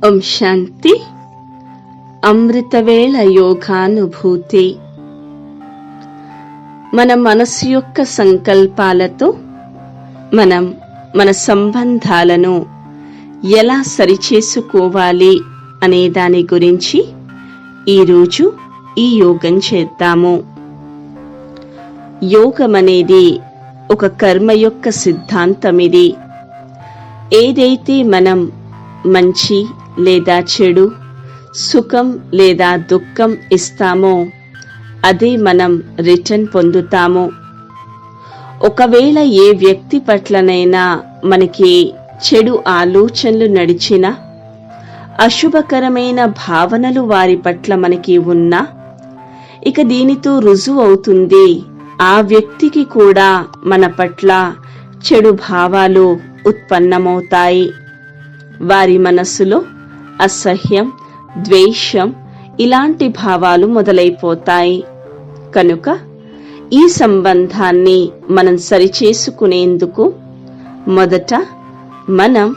ఓం శాంతి. అమృతవేళ యోగానుభూతి. మన మనసు యొక్క సంకల్పాలతో మనం మన సంబంధాలను ఎలా సరిచేసుకోవాలి అనే దాని గురించి ఈరోజు ఈ యోగం చేద్దాము. యోగం అనేది ఒక కర్మ యొక్క సిద్ధాంతం. ఇది ఏదైతే మనం మంచి లేదా చెడు, సుఖం లేదా దుఃఖం ఇస్తామో అదే మనం రిటర్న్ పొందుతాము. ఒకవేళ ఏ వ్యక్తి పట్లనైనా మనకి చెడు ఆలోచనలు నడిచినా, అశుభకరమైన భావనలు వారి పట్ల మనకి ఉన్నా, ఇక దీనితో రుజువు అవుతుంది ఆ వ్యక్తికి కూడా మన పట్ల చెడు భావాలు ఉత్పన్నమవుతాయి. వారి మనస్సులో అసహ్యం, ద్వేషం ఇలాంటి భావాలు మొదలైపోతాయి. కనుక ఈ సంబంధాన్ని మనం సరిచేసుకునేందుకు మొదట మనం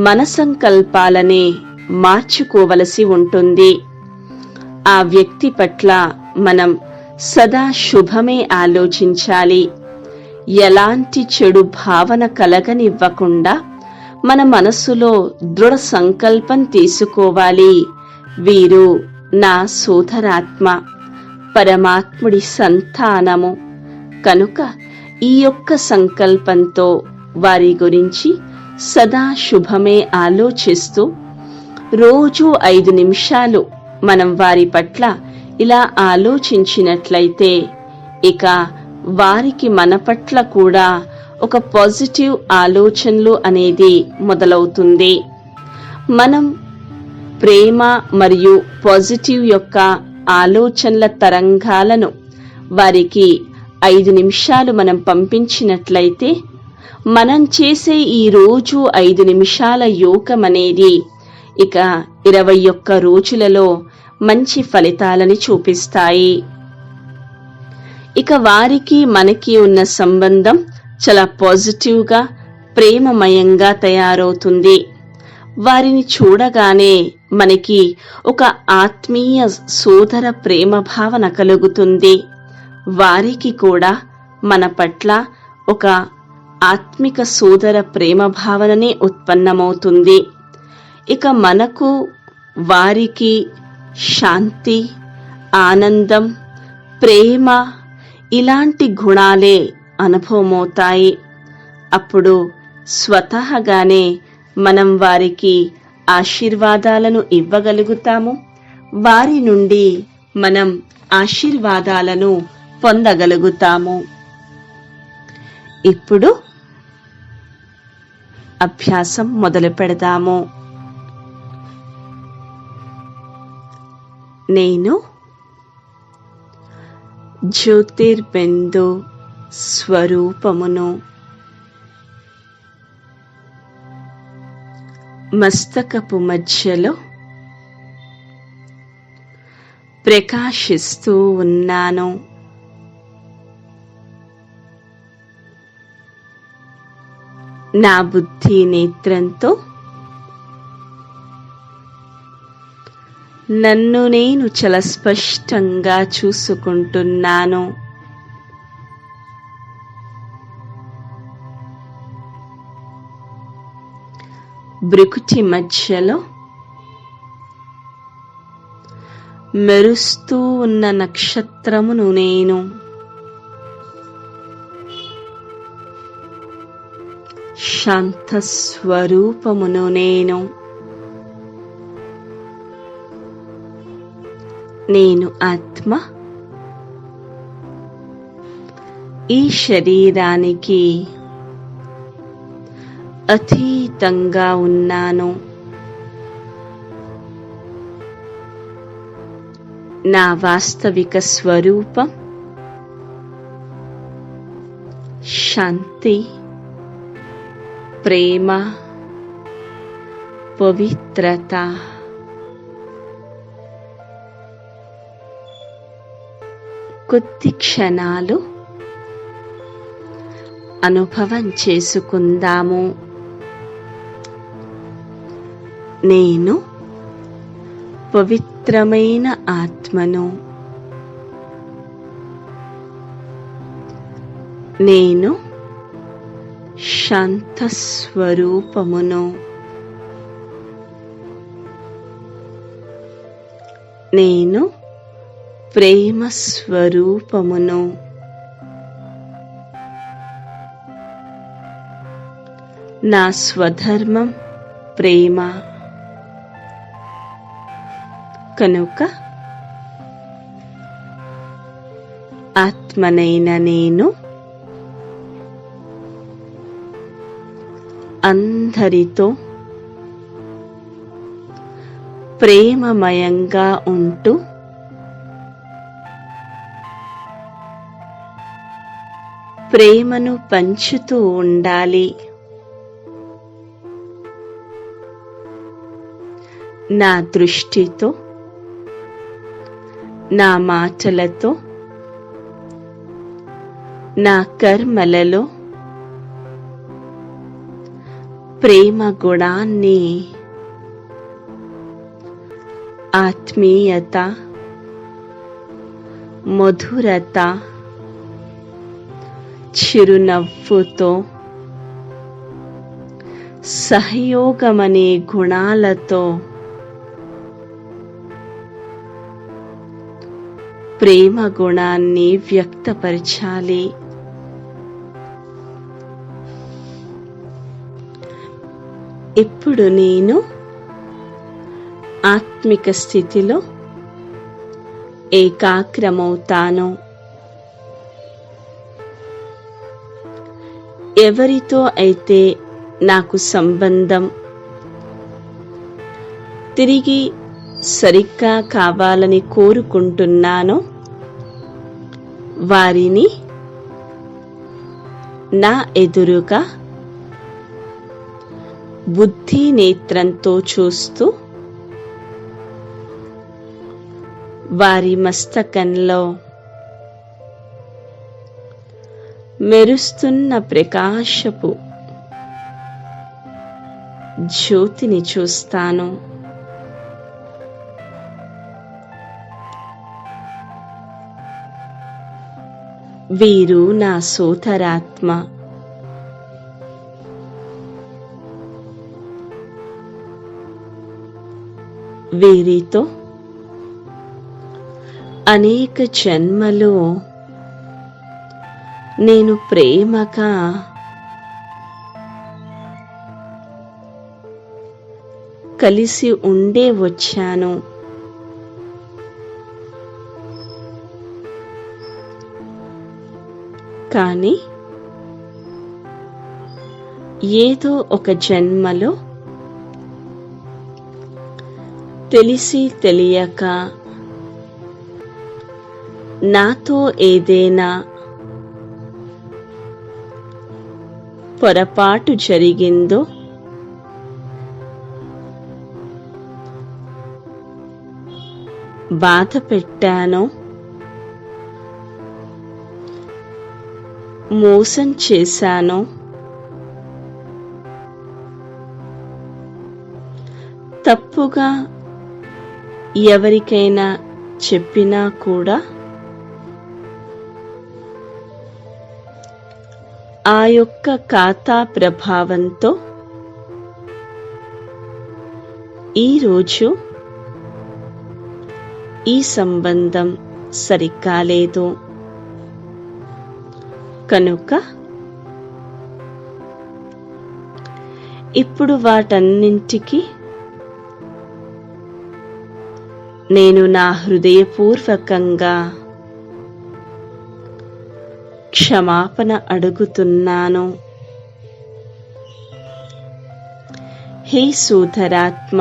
మన సంకల్పాలనే మార్చుకోవలసి ఉంటుంది. ఆ వ్యక్తి పట్ల మనం సదా శుభమే ఆలోచించాలి. ఎలాంటి చెడు భావన కలగనివ్వకుండా మన మనస్సులో దృఢ సంకల్పం తీసుకోవాలి. వీరు నా సోదరాత్మ, పరమాత్ముడి సంతానము. కనుక ఈ యొక్క సంకల్పంతో వారి గురించి సదా శుభమే ఆలోచిస్తూ రోజు 5 నిమిషాలు మనం వారి పట్ల ఇలా ఆలోచించినట్లయితే ఇక వారికి మన పట్ల కూడా ఒక పాజిటివ్ ఆలోచనలు అనేది మొదలవుతుంది. మనం ప్రేమ మరియు పాజిటివ్ యొక్క ఆలోచనల తరంగాలను వారికి 5 నిమిషాలు మనం పంపించినట్లయితే మనం చేసే ఈ రోజు 5 నిమిషాల యోగం అనేది ఇక 21 రోజులలో మంచి ఫలితాలని చూపిస్తాయి. ఇక వారికి మనకి ఉన్న సంబంధం చాలా పాజిటివ్గా, ప్రేమమయంగా తయారవుతుంది. వారిని చూడగానే మనకి ఒక ఆత్మీయ సోదర ప్రేమ భావన కలుగుతుంది. వారికి కూడా మన పట్ల ఒక ఆత్మిక సోదర ప్రేమ భావననే ఉత్పన్నమవుతుంది. ఇక మనకు వారికి శాంతి, ఆనందం, ప్రేమ ఇలాంటి గుణాలే అనుభవమవుతాయి. అప్పుడు స్వతహాగానే మనం వారికి ఆశీర్వాదాలను ఇవ్వగలుగుతాము. వారి నుండి మనం ఆశీర్వాదాలను పొందగలుగుతాము. ఇప్పుడు అభ్యాసం మొదలు పెడదాము. నేను జ్యోతిర్బిందు స్వరూపమును. మస్తకపు మధ్యలో ప్రకాశిస్తూ ఉన్నాను. నా బుద్ధి నేత్రంతో నన్ను నేను చాలా స్పష్టంగా చూసుకుంటున్నాను. బ్రుకుటి మధ్యలో మెరుస్తూ ఉన్న నక్షత్రమును నేను. శాంత స్వరూపమును నేను. నేను ఆత్మ. ఈ శరీరానికి అతీతంగా ఉన్నాను. నా వాస్తవిక స్వరూపం శాంతి, ప్రేమ, పవిత్రత. కొద్ది క్షణాలు అనుభవం చేసుకుందాము. నేను పవిత్రమైన ఆత్మను. నేను శాంత స్వరూపమును. నేను ప్రేమ స్వరూపమును. నా స్వధర్మం ప్రేమ. కనుక ఆత్మనైన నేను అందరితో ప్రేమమయంగా ఉంటూ ప్రేమను పంచుతూ ఉండాలి. నా దృష్టితో, నా మాటలతో, నా కర్మలలో ప్రేమ గుణాన్ని, ఆత్మీయత, మధురత, చిరునవ్వుతో, సహయోగమనే గుణాలతో ప్రేమ గుణాన్ని వ్యక్తపరచాలి. ఇప్పుడు నేను ఆత్మిక స్థితిలో ఏకాగ్రమవుతాను. ఎవరితో అయితే నాకు సంబంధం తిరిగి సరిగ్గా కావాలని కోరుకుంటున్నానో వారిని నా ఎదురుగా బుద్ధి నేత్రంతో చూస్తూ వారి మస్తకంలో మెరుస్తున్న ప్రకాశపు జ్యోతిని చూస్తాను. వీరు నా సోదరాత్మ. వీరితో అనేక జన్మలు నేను ప్రేమగా కలిసి ఉండే వచ్చాను. కానీ ఏదో ఒక జన్మలో తెలిసి తెలియక నాతో ఏదైనా పొరపాటు జరిగిందో బాధ పెట్టానో మోసం చేశానో తప్పుగా ఎవరికైనా చెప్పినా కూడా ఆ యొక్క ఖాతా ప్రభావంతో ఈరోజు ఈ సంబంధం సరికాలేదు. కనుక ఇప్పుడు వాటన్నింటికి నేను నా హృదయపూర్వకంగా క్షమాపణ అడుగుతున్నాను. హే సోదరాత్మ,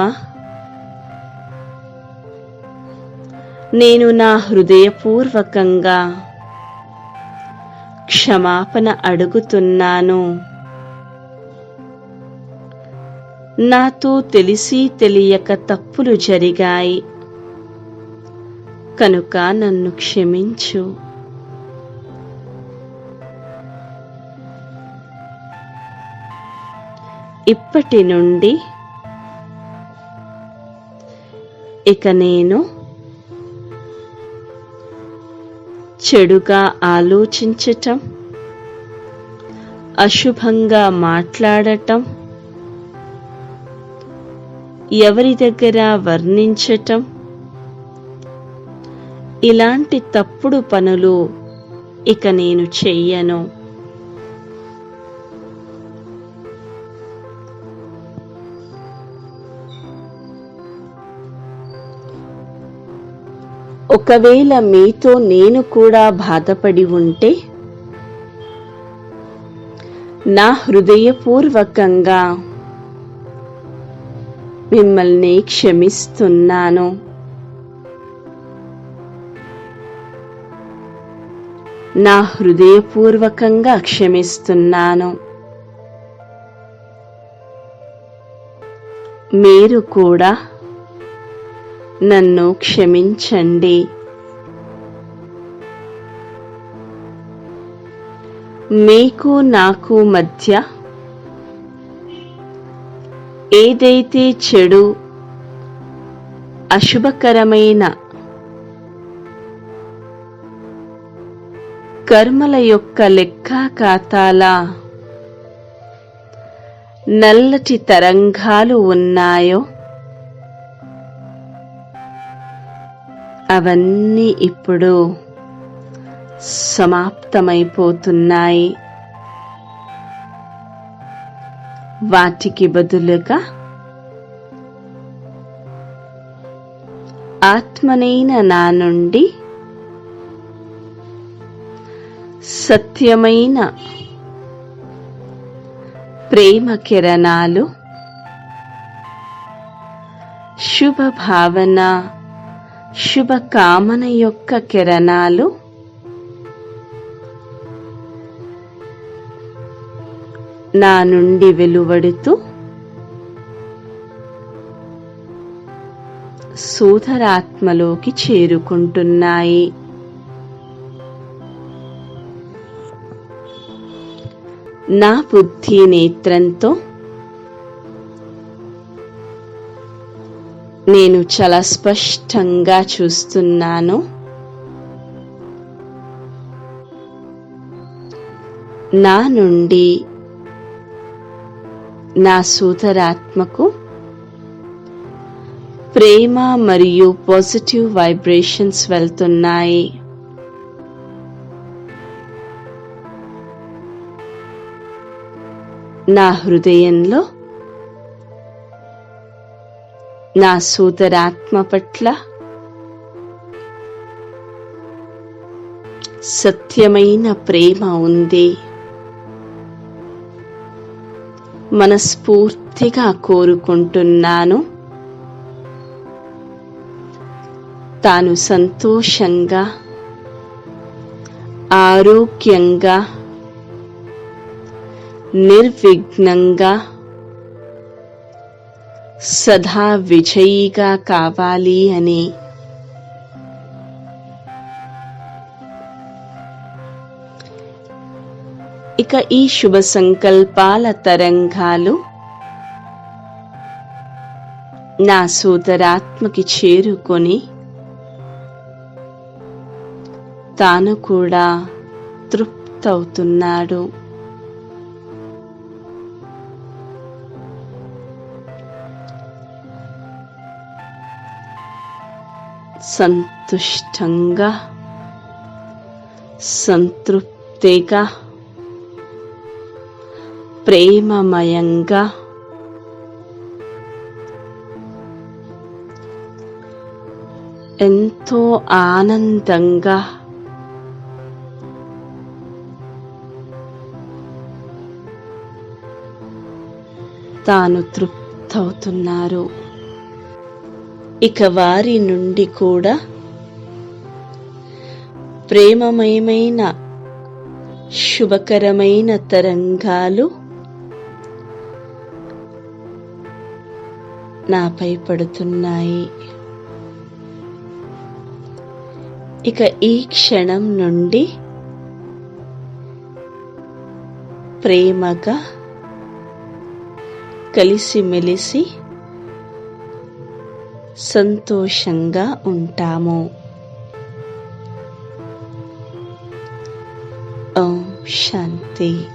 నేను నా హృదయపూర్వకంగా క్షమాపణ అడుగుతున్నాను. నాతో తెలిసి తెలియక తప్పులు జరిగాయి కనుక నన్ను క్షమించు. ఇప్పటి నుండి ఇక నేను చెడుగా ఆలోచించటం, అశుభంగా మాట్లాడటం, ఎవరి దగ్గర వర్ణించటం, ఇలాంటి తప్పుడు పనులు ఇక నేను చెయ్యను. ఒకవేళ మీతో నేను కూడా బాధపడి ఉంటే నా హృదయపూర్వకంగా మిమ్మల్ని క్షమిస్తున్నాను. నా హృదయపూర్వకంగా క్షమిస్తున్నాను. మీరు కూడా నన్ను క్షమించండి. మీకు నాకు మధ్య ఏదైతే చెడు, అశుభకరమైన కర్మల యొక్క లెక్కాఖాతాల నల్లటి తరంగాలు ఉన్నాయో అవన్నీ ఇప్పుడు సమాప్తమైపోతున్నాయి. వాటికి బదులుగా ఆత్మనైన నా నుండి సత్యమైన ప్రేమ కిరణాలు, శుభ భావన, శుభకామన యొక్క కిరణాలు నా నుండి వెలువడుతూ సోదరాత్మలోకి చేరుకుంటున్నాయి. నా బుద్ధి నేత్రంతో నేను చాలా స్పష్టంగా చూస్తున్నాను. నా నుండి నా సోదరాత్మకు ప్రేమ మరియు పాజిటివ్ వైబ్రేషన్స్ వెళ్తున్నాయి. నా హృదయంలో నా సోదరాత్మ పట్ల సత్యమైన ప్రేమ ఉంది. మనస్ఫూర్తిగా కోరుకుంటున్నాను తాను సంతోషంగా, ఆరోగ్యంగా, నిర్విఘ్నంగా, సదా విజయిగా కావాలి అని. ఇక ఈ శుభ సంకల్పాల తరంగాలు నా సోదరాత్మకి చేరుకొని తాను కూడా తృప్తవుతున్నాడు. సంతుష్టంగా, సంతృప్తిగా, ప్రేమమయంగా, ఎంతో ఆనందంగా తాను తృప్తవుతున్నారు. ఇక వారి నుండి కూడా ప్రేమమయమైన శుభకరమైన తరంగాలు నాపై పడుతున్నాయి. ఇక ఈ క్షణం నుండి ప్రేమగా కలిసిమెలిసి సంతోషంగా ఉంటాము. ఓం శాంతి.